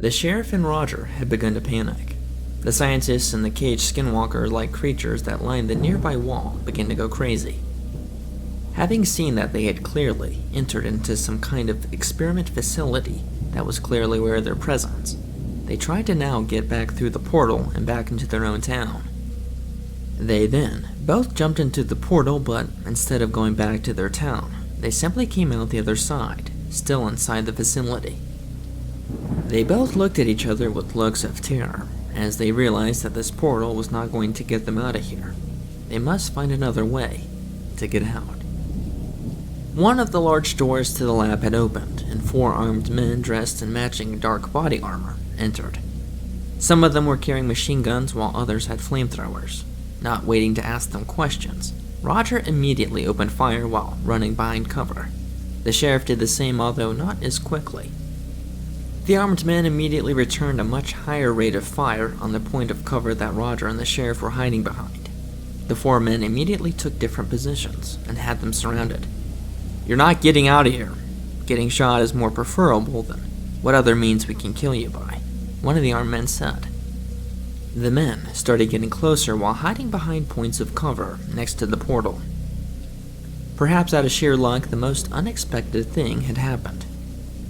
The sheriff and Roger had begun to panic. The scientists and the caged Skinwalker-like creatures that lined the nearby wall began to go crazy. Having seen that they had clearly entered into some kind of experiment facility that was clearly aware of their presence, they tried to now get back through the portal and back into their own town. They then both jumped into the portal, but instead of going back to their town, they simply came out the other side, still inside the facility. They both looked at each other with looks of terror, as they realized that this portal was not going to get them out of here. They must find another way to get out. One of the large doors to the lab had opened, and 4 armed men dressed in matching dark body armor entered. Some of them were carrying machine guns while others had flamethrowers. Not waiting to ask them questions, Roger immediately opened fire while running behind cover. The sheriff did the same, although not as quickly. The armed men immediately returned a much higher rate of fire on the point of cover that Roger and the sheriff were hiding behind. The 4 men immediately took different positions and had them surrounded. "You're not getting out of here. Getting shot is more preferable than what other means we can kill you by," one of the armed men said. The men started getting closer while hiding behind points of cover next to the portal. Perhaps out of sheer luck, the most unexpected thing had happened.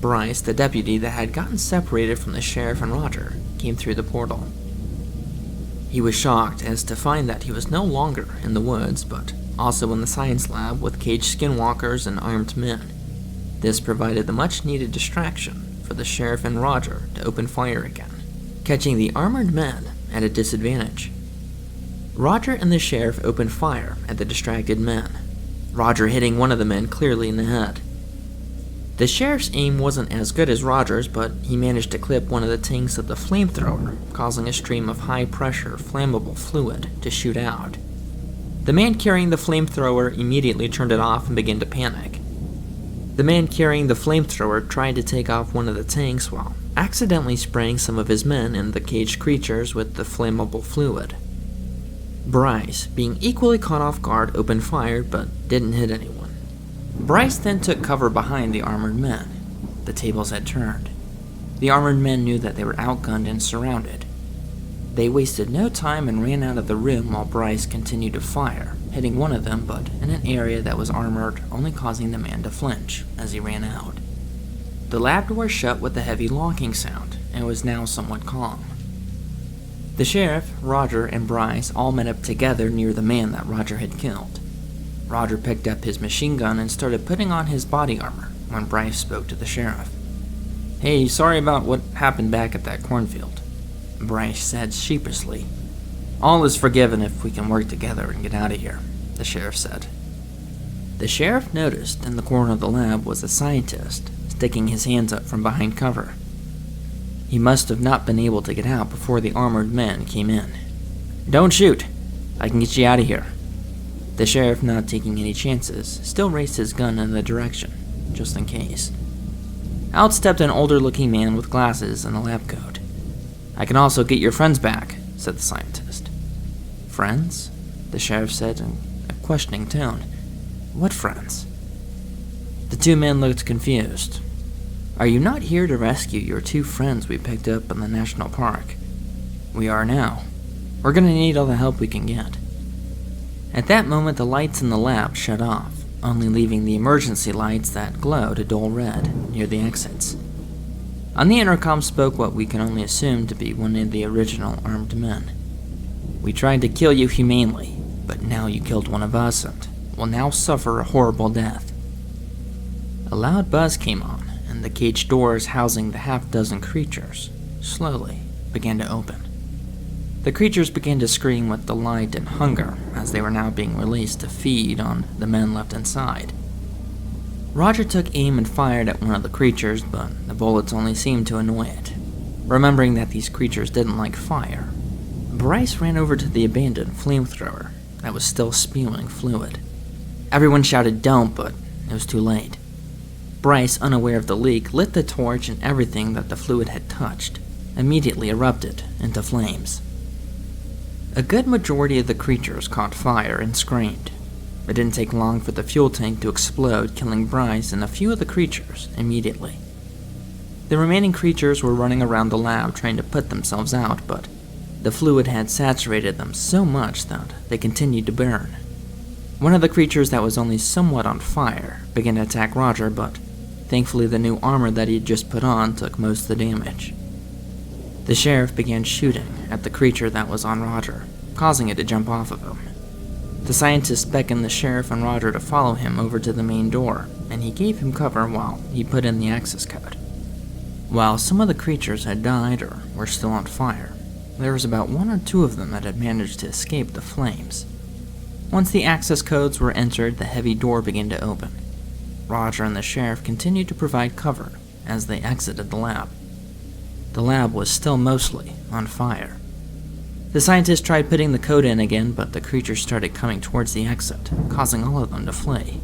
Bryce, the deputy that had gotten separated from the sheriff and Roger, came through the portal. He was shocked as to find that he was no longer in the woods, but also in the science lab with caged skinwalkers and armed men. This provided the much-needed distraction for the sheriff and Roger to open fire again, catching the armored men at a disadvantage. Roger and the sheriff opened fire at the distracted men, Roger hitting one of the men clearly in the head. The sheriff's aim wasn't as good as Roger's, but he managed to clip one of the tanks of the flamethrower, causing a stream of high-pressure, flammable fluid to shoot out. The man carrying the flamethrower immediately turned it off and began to panic. The man carrying the flamethrower tried to take off one of the tanks while accidentally spraying some of his men and the caged creatures with the flammable fluid. Bryce, being equally caught off guard, opened fire but didn't hit anyone. Bryce then took cover behind the armored men. The tables had turned. The armored men knew that they were outgunned and surrounded. They wasted no time and ran out of the room while Bryce continued to fire, hitting one of them but in an area that was armored, only causing the man to flinch as he ran out. The lab door shut with a heavy locking sound and was now somewhat calm. The sheriff, Roger, and Bryce all met up together near the man that Roger had killed. Roger picked up his machine gun and started putting on his body armor when Bryce spoke to the sheriff. "Hey, sorry about what happened back at that cornfield," Bryce said sheepishly. "All is forgiven if we can work together and get out of here," the sheriff said. The sheriff noticed in the corner of the lab was a scientist sticking his hands up from behind cover. He must have not been able to get out before the armored men came in. "Don't shoot! I can get you out of here." The sheriff, not taking any chances, still raised his gun in the direction, just in case. Out stepped an older-looking man with glasses and a lab coat. "I can also get your friends back," said the scientist. "Friends?" the sheriff said in a questioning tone. "What friends?" The 2 men looked confused. "Are you not here to rescue your 2 friends we picked up in the national park?" "We are now. We're going to need all the help we can get." At that moment, the lights in the lab shut off, only leaving the emergency lights that glowed a dull red near the exits. On the intercom spoke what we can only assume to be one of the original armed men. "We tried to kill you humanely, but now you killed one of us and will now suffer a horrible death." A loud buzz came on, and the cage doors housing the half-dozen creatures slowly began to open. The creatures began to scream with delight and hunger as they were now being released to feed on the men left inside. Roger took aim and fired at one of the creatures, but the bullets only seemed to annoy it. Remembering that these creatures didn't like fire, Bryce ran over to the abandoned flamethrower that was still spewing fluid. Everyone shouted "don't," but it was too late. Bryce, unaware of the leak, lit the torch, and everything that the fluid had touched immediately erupted into flames. A good majority of the creatures caught fire and screamed. It didn't take long for the fuel tank to explode, killing Bryce and a few of the creatures immediately. The remaining creatures were running around the lab trying to put themselves out, but the fluid had saturated them so much that they continued to burn. One of the creatures that was only somewhat on fire began to attack Roger, but thankfully the new armor that he had just put on took most of the damage. The sheriff began shooting at the creature that was on Roger, causing it to jump off of him. The scientist beckoned the sheriff and Roger to follow him over to the main door, and he gave him cover while he put in the access code. While some of the creatures had died or were still on fire, there was about 1 or 2 of them that had managed to escape the flames. Once the access codes were entered, the heavy door began to open. Roger and the sheriff continued to provide cover as they exited the lab. The lab was still mostly on fire. The scientist tried putting the code in again, but the creatures started coming towards the exit, causing all of them to flee.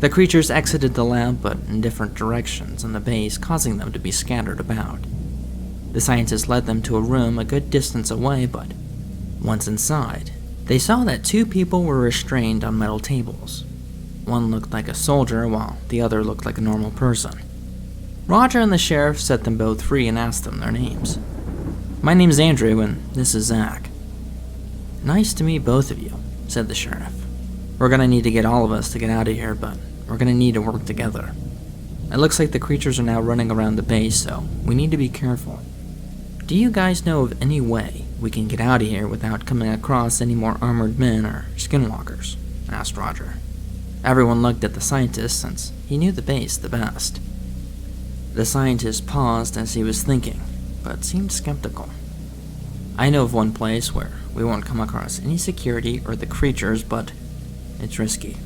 The creatures exited the lab, but in different directions in the base, causing them to be scattered about. The scientist led them to a room a good distance away, but once inside, they saw that 2 people were restrained on metal tables. One looked like a soldier, while the other looked like a normal person. Roger and the sheriff set them both free and asked them their names. "My name's Andrew, and this is Zach." "Nice to meet both of you," said the sheriff. "We're gonna need to get all of us to get out of here, but we're gonna need to work together. It looks like the creatures are now running around the base, so we need to be careful. Do you guys know of any way we can get out of here without coming across any more armored men or skinwalkers?" asked Roger. Everyone looked at the scientist since he knew the base the best. The scientist paused as he was thinking, but seemed skeptical. "I know of one place where we won't come across any security or the creatures, but it's risky.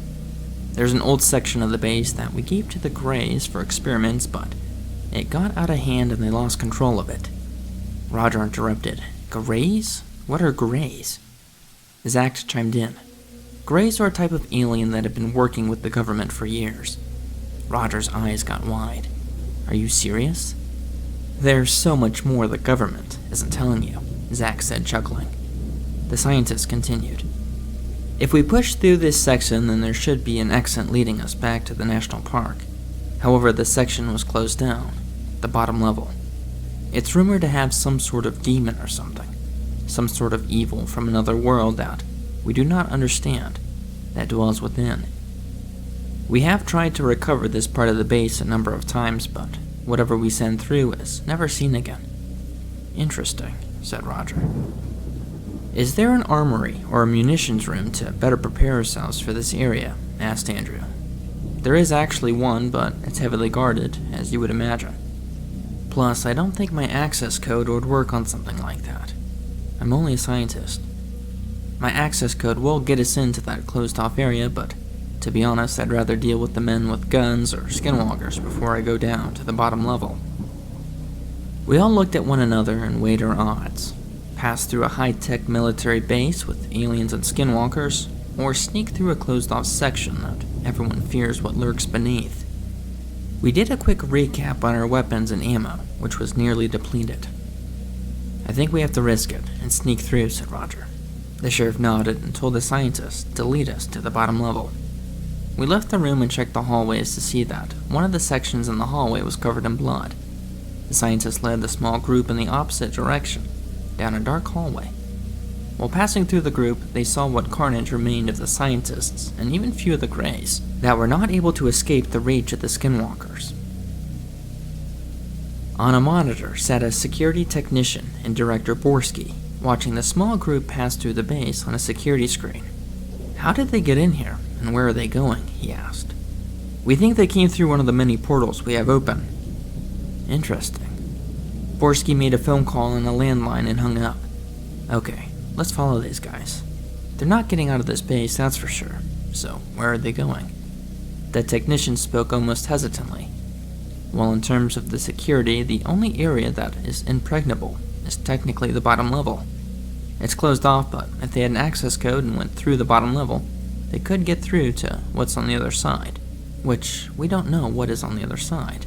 There's an old section of the base that we keep to the Greys for experiments, but it got out of hand and they lost control of it." Roger interrupted. "Greys? What are Greys?" Zach chimed in. "Greys are a type of alien that have been working with the government for years." Roger's eyes got wide. "Are you serious?" "There's so much more the government isn't telling you," Zach said, chuckling. The scientist continued. "If we push through this section, then there should be an exit leading us back to the national park. However, the section was closed down, the bottom level. It's rumored to have some sort of demon or something, some sort of evil from another world that we do not understand, that dwells within. We have tried to recover this part of the base a number of times, but whatever we send through is never seen again." "Interesting," said Roger. "Is there an armory or a munitions room to better prepare ourselves for this area?" asked Andrew. "There is actually one, but it's heavily guarded, as you would imagine. Plus, I don't think my access code would work on something like that. I'm only a scientist. My access code will get us into that closed-off area, but to be honest, I'd rather deal with the men with guns or skinwalkers before I go down to the bottom level." We all looked at one another and weighed our odds. Pass through a high-tech military base with aliens and skinwalkers, or sneak through a closed-off section that everyone fears what lurks beneath. We did a quick recap on our weapons and ammo, which was nearly depleted. "I think we have to risk it and sneak through," said Roger. The sheriff nodded and told the scientist to lead us to the bottom level. We left the room and checked the hallways to see that one of the sections in the hallway was covered in blood. The scientist led the small group in the opposite direction, down a dark hallway. While passing through the group, they saw what carnage remained of the scientists and even few of the Greys that were not able to escape the reach of the skinwalkers. On a monitor sat a security technician and Director Borsky, watching the small group pass through the base on a security screen. "How did they get in here, and where are they going?" he asked. "We think they came through one of the many portals we have open." "Interesting." Borsky made a phone call on a landline and hung up. "Okay, let's follow these guys. They're not getting out of this base, that's for sure. So, where are they going?" The technician spoke almost hesitantly. "Well, in terms of the security, the only area that is impregnable is technically the bottom level. It's closed off, but if they had an access code and went through the bottom level, they could get through to what's on the other side, which we don't know what is on the other side.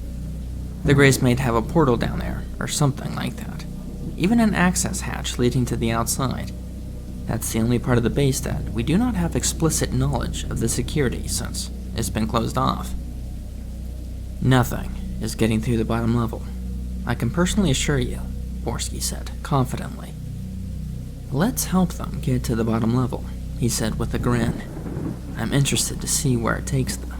The Greys might have a portal down there, or something like that. Even an access hatch leading to the outside. That's the only part of the base that we do not have explicit knowledge of the security since it's been closed off. Nothing is getting through the bottom level. I can personally assure you, Borsky said, confidently. Let's help them get to the bottom level, he said with a grin. I'm interested to see where it takes them.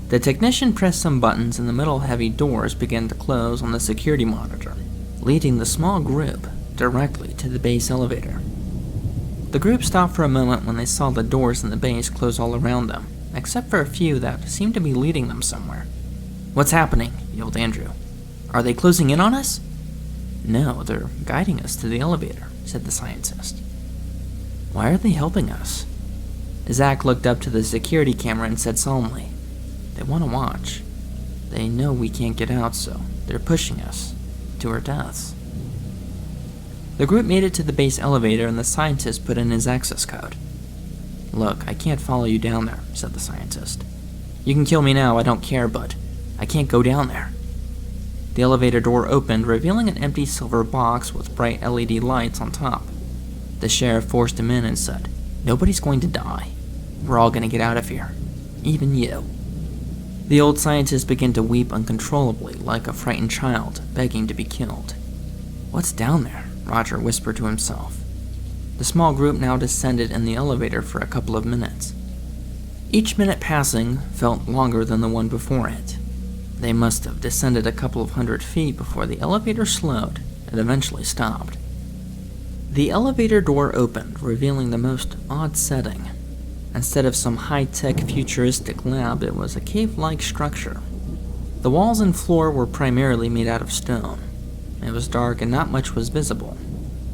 The technician pressed some buttons and the metal heavy doors began to close on the security monitor, leading the small group directly to the base elevator. The group stopped for a moment when they saw the doors in the base close all around them, except for a few that seemed to be leading them somewhere. What's happening? Yelled Andrew. Are they closing in on us? No, they're guiding us to the elevator, said the scientist. Why are they helping us? Zach looked up to the security camera and said solemnly, They want to watch. They know we can't get out, so they're pushing us to our deaths. The group made it to the base elevator and the scientist put in his access code. Look, I can't follow you down there, said the scientist. You can kill me now, I don't care, but I can't go down there. The elevator door opened, revealing an empty silver box with bright LED lights on top. The sheriff forced him in and said, Nobody's going to die. We're all going to get out of here. Even you. The old scientist began to weep uncontrollably, like a frightened child, begging to be killed. What's down there? Roger whispered to himself. The small group now descended in the elevator for a couple of minutes. Each minute passing felt longer than the one before it. They must have descended a couple of 100 feet before the elevator slowed and eventually stopped. The elevator door opened, revealing the most odd setting. Instead of some high-tech futuristic lab, it was a cave-like structure. The walls and floor were primarily made out of stone. It was dark and not much was visible.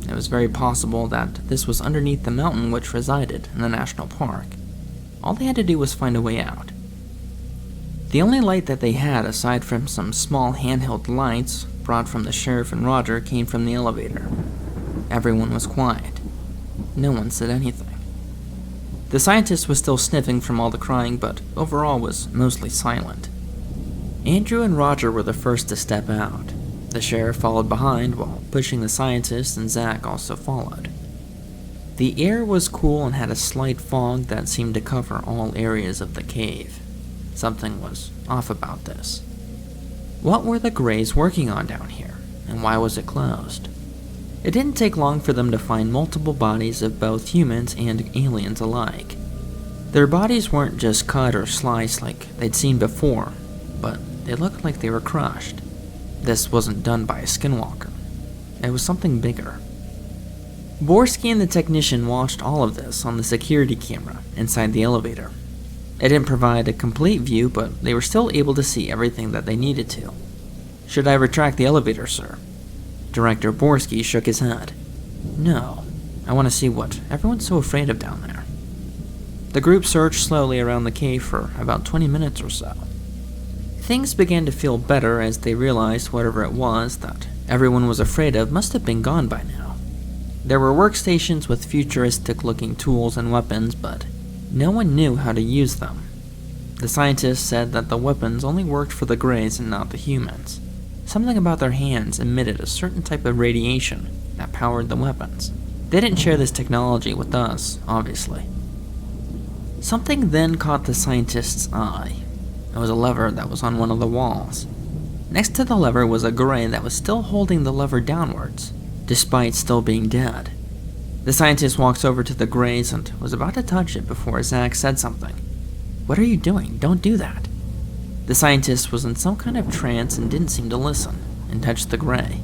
It was very possible that this was underneath the mountain which resided in the national park. All they had to do was find a way out. The only light that they had, aside from some small handheld lights brought from the sheriff and Roger, came from the elevator. Everyone was quiet. No one said anything. The scientist was still sniffing from all the crying, but overall was mostly silent. Andrew and Roger were the first to step out. The sheriff followed behind while pushing the scientist, and Zach also followed. The air was cool and had a slight fog that seemed to cover all areas of the cave. Something was off about this. What were the Greys working on down here, and why was it closed? It didn't take long for them to find multiple bodies of both humans and aliens alike. Their bodies weren't just cut or sliced like they'd seen before, but they looked like they were crushed. This wasn't done by a Skinwalker. It was something bigger. Borsky and the technician watched all of this on the security camera inside the elevator. It didn't provide a complete view, but they were still able to see everything that they needed to. Should I retract the elevator, sir? Director Borsky shook his head. No, I want to see what everyone's so afraid of down there. The group searched slowly around the cave for about 20 minutes or so. Things began to feel better as they realized whatever it was that everyone was afraid of must have been gone by now. There were workstations with futuristic-looking tools and weapons, but no one knew how to use them. The scientists said that the weapons only worked for the Greys and not the humans. Something about their hands emitted a certain type of radiation that powered the weapons. They didn't share this technology with us, obviously. Something then caught the scientist's eye. It was a lever that was on one of the walls. Next to the lever was a Grey that was still holding the lever downwards, despite still being dead. The scientist walks over to the Greys and was about to touch it before Zach said something. What are you doing? Don't do that. The scientist was in some kind of trance and didn't seem to listen, and touched the Grey.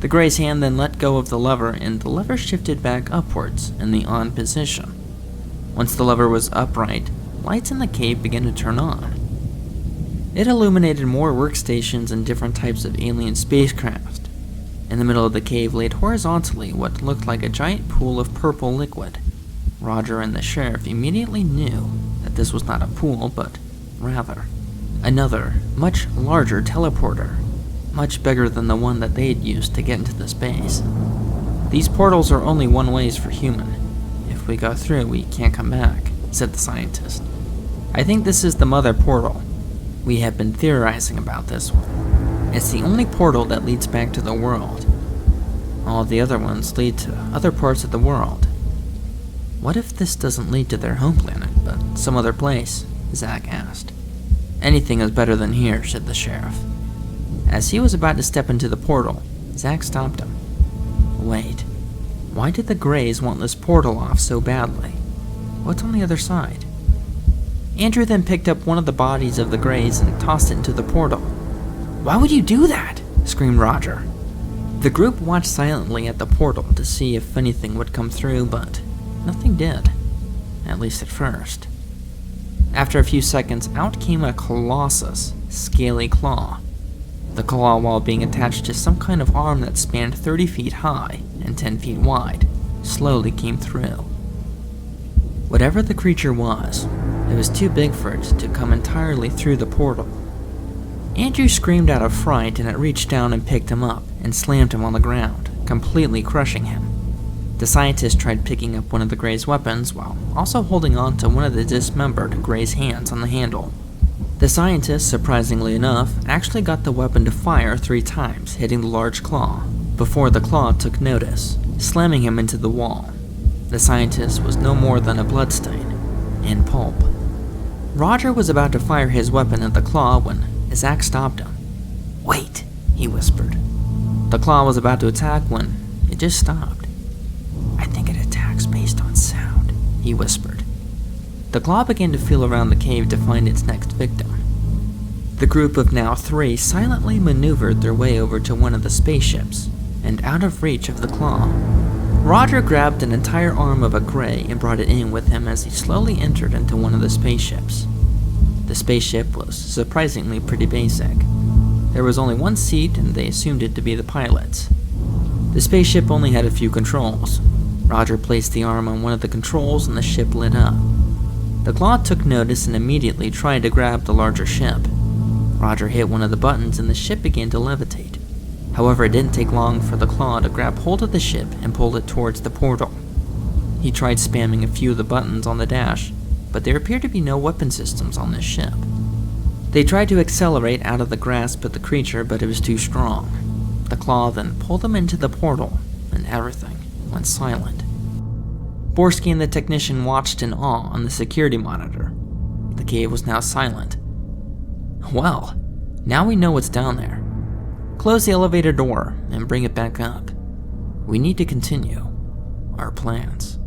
The Grey's hand then let go of the lever, and the lever shifted back upwards in the on position. Once the lever was upright, lights in the cave began to turn on. It illuminated more workstations and different types of alien spacecraft. In the middle of the cave laid horizontally what looked like a giant pool of purple liquid. Roger and the sheriff immediately knew that this was not a pool, but rather another, much larger teleporter, much bigger than the one that they had used to get into the space. These portals are only one ways for human. If we go through, we can't come back, said the scientist. I think this is the mother portal. We have been theorizing about this one. It's the only portal that leads back to the world. All the other ones lead to other parts of the world. What if this doesn't lead to their home planet, but some other place? Zach asked. Anything is better than here, said the sheriff. As he was about to step into the portal, Zach stopped him. Wait, why did the Greys want this portal off so badly? What's on the other side? Andrew then picked up one of the bodies of the Greys and tossed it into the portal. Why would you do that? Screamed Roger. The group watched silently at the portal to see if anything would come through, but nothing did, at least at first. After a few seconds, out came a colossus, scaly claw. The claw, while being attached to some kind of arm that spanned 30 feet high and 10 feet wide, slowly came through. Whatever the creature was, it was too big for it to come entirely through the portal. Andrew screamed out of fright, and it reached down and picked him up and slammed him on the ground, completely crushing him. The scientist tried picking up one of the Grey's weapons while also holding on to one of the dismembered Grey's hands on the handle. The scientist, surprisingly enough, actually got the weapon to fire 3 times, hitting the large claw, before the claw took notice, slamming him into the wall. The scientist was no more than a bloodstain, in pulp. Roger was about to fire his weapon at the claw when Zach stopped him. Wait, he whispered. The claw was about to attack when it just stopped. I think it attacks based on sound, he whispered. The claw began to feel around the cave to find its next victim. The group of now 3 silently maneuvered their way over to one of the spaceships, and out of reach of the claw. Roger grabbed an entire arm of a Grey and brought it in with him as he slowly entered into one of the spaceships. The spaceship was surprisingly pretty basic. There was only one seat, and they assumed it to be the pilot's. The spaceship only had a few controls. Roger placed the arm on one of the controls and the ship lit up. The claw took notice and immediately tried to grab the larger ship. Roger hit one of the buttons and the ship began to levitate. However, it didn't take long for the claw to grab hold of the ship and pull it towards the portal. He tried spamming a few of the buttons on the dash, but there appeared to be no weapon systems on this ship. They tried to accelerate out of the grasp of the creature, but it was too strong. The claw then pulled them into the portal, and everything went silent. Borsky and the technician watched in awe on the security monitor. The cave was now silent. Well, now we know what's down there. Close the elevator door and bring it back up. We need to continue our plans.